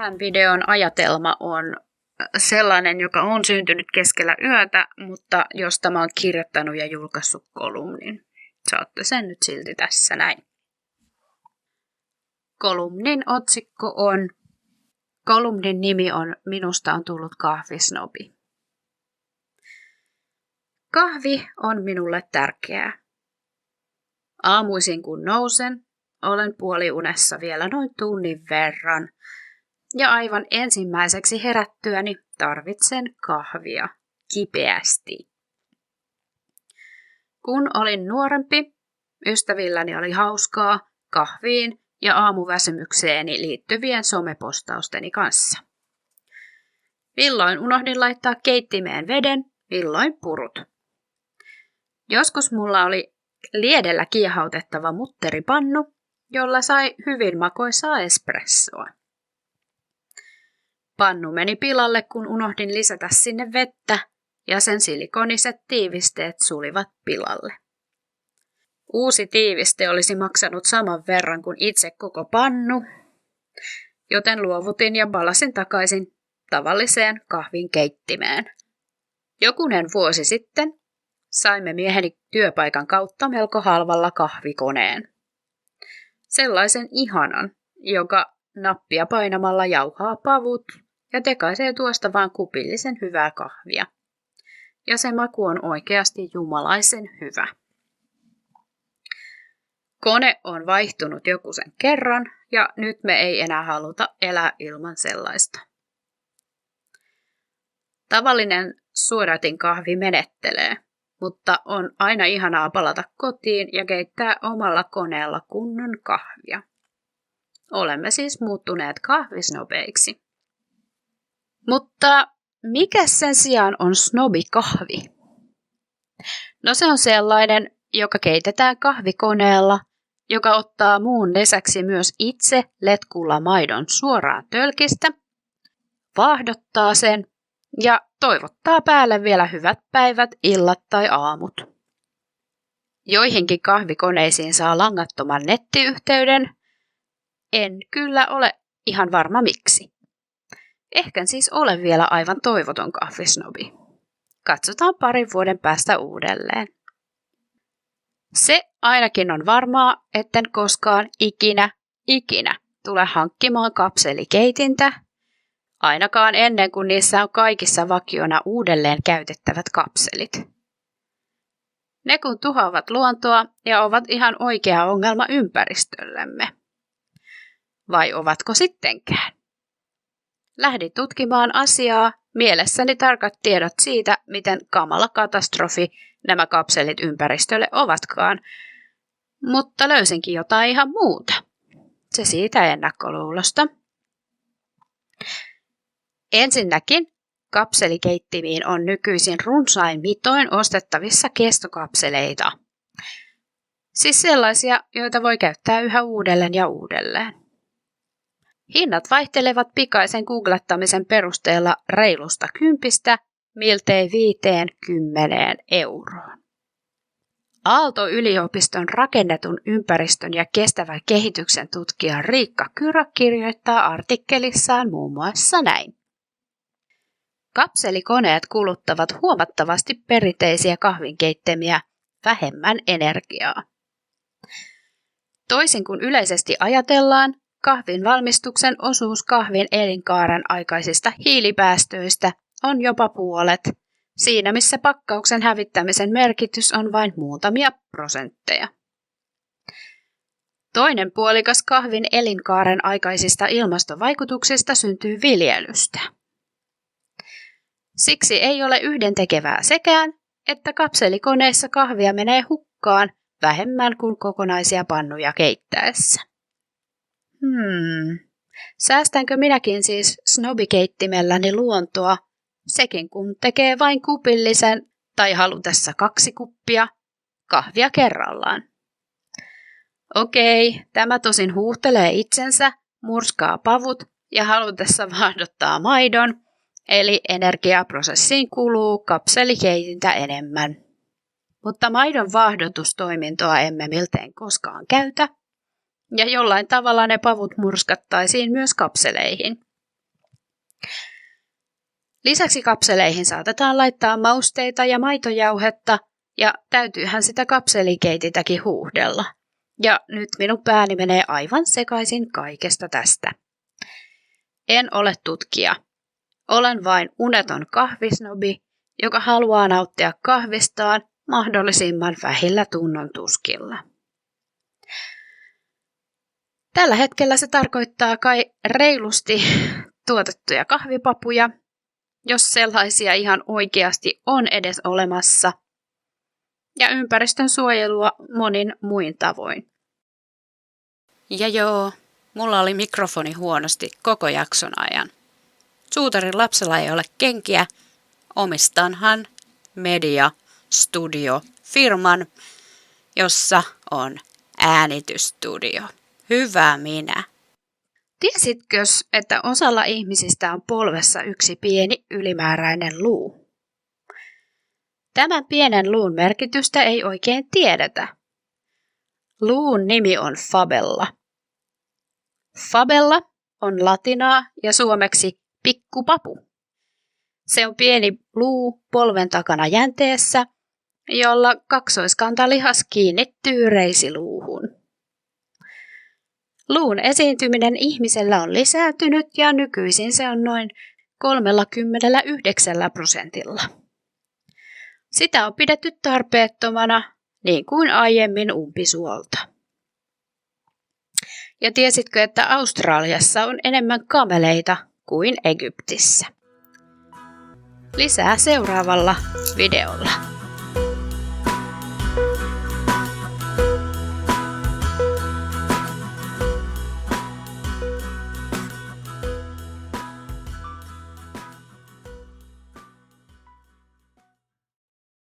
Tämän videon ajatelma on sellainen, joka on syntynyt keskellä yötä, mutta josta mä oon kirjoittanut ja julkaissut kolumnin. Saatte sen nyt silti tässä näin. Kolumnin nimi on Minusta on tullut kahvisnobi. Kahvi on minulle tärkeää. Aamuisin kun nousen, olen puoliunessa vielä noin tunnin verran. Ja aivan ensimmäiseksi herättyäni tarvitsen kahvia kipeästi. Kun olin nuorempi, ystävilläni oli hauskaa kahviin ja aamuväsymykseeni liittyvien somepostausteni kanssa. Milloin unohdin laittaa keittimeen veden, milloin purut. Joskus mulla oli liedellä kiehautettava mutteripannu, jolla sai hyvin makoisaa espressoa. Pannu meni pilalle, kun unohdin lisätä sinne vettä ja sen silikoniset tiivisteet sulivat pilalle. Uusi tiiviste olisi maksanut saman verran kuin itse koko pannu, joten luovutin ja palasin takaisin tavalliseen kahvin keittimeen. Jokunen vuosi sitten saimme mieheni työpaikan kautta melko halvalla kahvikoneen. Sellaisen ihanan, joka nappia painamalla jauhaa pavut ja tekaisee tuosta vaan kupillisen hyvää kahvia. Ja se maku on oikeasti jumalaisen hyvä. Kone on vaihtunut joku sen kerran ja nyt me ei enää haluta elää ilman sellaista. Tavallinen suodatin kahvi menettelee, mutta on aina ihanaa palata kotiin ja keittää omalla koneella kunnon kahvia. Olemme siis muuttuneet kahvisnobeiksi. Mutta mikä sen sijaan on snobikahvi? No se on sellainen, joka keitetään kahvikoneella, joka ottaa muun lisäksi myös itse letkulla maidon suoraan tölkistä, vaahdottaa sen ja toivottaa päälle vielä hyvät päivät, illat tai aamut. Joihinkin kahvikoneisiin saa langattoman nettiyhteyden. En kyllä ole ihan varma miksi. Ehkä siis ole vielä aivan toivoton kahvisnobi. Katsotaan parin vuoden päästä uudelleen. Se ainakin on varmaa, etten koskaan ikinä tule hankkimaan kapselikeitintä, ainakaan ennen kuin niissä on kaikissa vakiona uudelleen käytettävät kapselit. Ne kun tuhoavat luontoa ja ovat ihan oikea ongelma ympäristöllemme. Vai ovatko sittenkään? Lähdin tutkimaan asiaa mielessäni tarkat tiedot siitä, miten kamala katastrofi nämä kapselit ympäristölle ovatkaan, mutta löysinkin jotain ihan muuta. Se siitä ennakkoluulosta. Ensinnäkin kapselikeittimiin on nykyisin runsain mitoin ostettavissa kestokapseleita. Siis sellaisia, joita voi käyttää yhä uudelleen ja uudelleen. Hinnat vaihtelevat pikaisen googlettamisen perusteella reilusta 10 miltei 50 euroon. Aalto-yliopiston rakennetun ympäristön ja kestävän kehityksen tutkija Riikka Kyrö kirjoittaa artikkelissaan muun muassa näin. Kapselikoneet kuluttavat huomattavasti perinteisiä kahvinkeittimiä vähemmän energiaa. Toisin kuin yleisesti ajatellaan, kahvin valmistuksen osuus kahvin elinkaaren aikaisista hiilipäästöistä on jopa puolet, siinä missä pakkauksen hävittämisen merkitys on vain muutamia prosentteja. Toinen puolikas kahvin elinkaaren aikaisista ilmastovaikutuksista syntyy viljelystä. Siksi ei ole yhdentekevää sekään, että kapselikoneissa kahvia menee hukkaan vähemmän kuin kokonaisia pannuja keittäessä. Säästänkö minäkin siis snobikeittimelläni luontoa, sekin kun tekee vain kupillisen tai halutessa 2 kuppia kahvia kerrallaan? Okei, tämä tosin huuhtelee itsensä, murskaa pavut ja halutessa vaahdottaa maidon, eli energiaprosessiin kuluu kapselikeitintä enemmän. Mutta maidon vaahdotustoimintoa emme miltei koskaan käytä, ja jollain tavalla ne pavut murskattaisiin myös kapseleihin. Lisäksi kapseleihin saatetaan laittaa mausteita ja maitojauhetta, ja täytyyhän sitä kapselikeititäkin huuhdella. Ja nyt minun pääni menee aivan sekaisin kaikesta tästä. En ole tutkija. Olen vain uneton kahvisnobi, joka haluaa nauttia kahvistaan mahdollisimman vähillä tunnon tuskilla. Tällä hetkellä se tarkoittaa kai reilusti tuotettuja kahvipapuja, jos sellaisia ihan oikeasti on edes olemassa, ja ympäristön suojelua monin muin tavoin. Ja joo, mulla oli mikrofoni huonosti koko jakson ajan. Suutarin lapsella ei ole kenkiä, omistanhan Media Studio firman, jossa on äänitysstudio. Hyvä minä. Tiesitkös, että osalla ihmisistä on polvessa yksi pieni ylimääräinen luu? Tämän pienen luun merkitystä ei oikein tiedetä. Luun nimi on fabella. Fabella on latinaa ja suomeksi pikkupapu. Se on pieni luu polven takana jänteessä, jolla kaksoiskantalihas kiinnittyy reisiluuhun. Luun esiintyminen ihmisellä on lisääntynyt ja nykyisin se on noin 39%. Sitä on pidetty tarpeettomana, niin kuin aiemmin umpisuolta. Ja tiesitkö, että Australiassa on enemmän kameleita kuin Egyptissä? Lisää seuraavalla videolla.